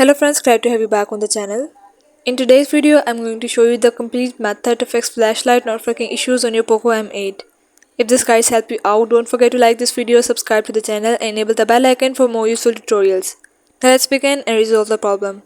Hello friends, glad to have you back on the channel. In today's video, I'm going to show you the complete method to fix flashlight not working issues on your Poco M8. If this guides help you out, don't forget to like this video, subscribe to the channel and enable the bell icon for more useful tutorials. Now let's begin and resolve the problem.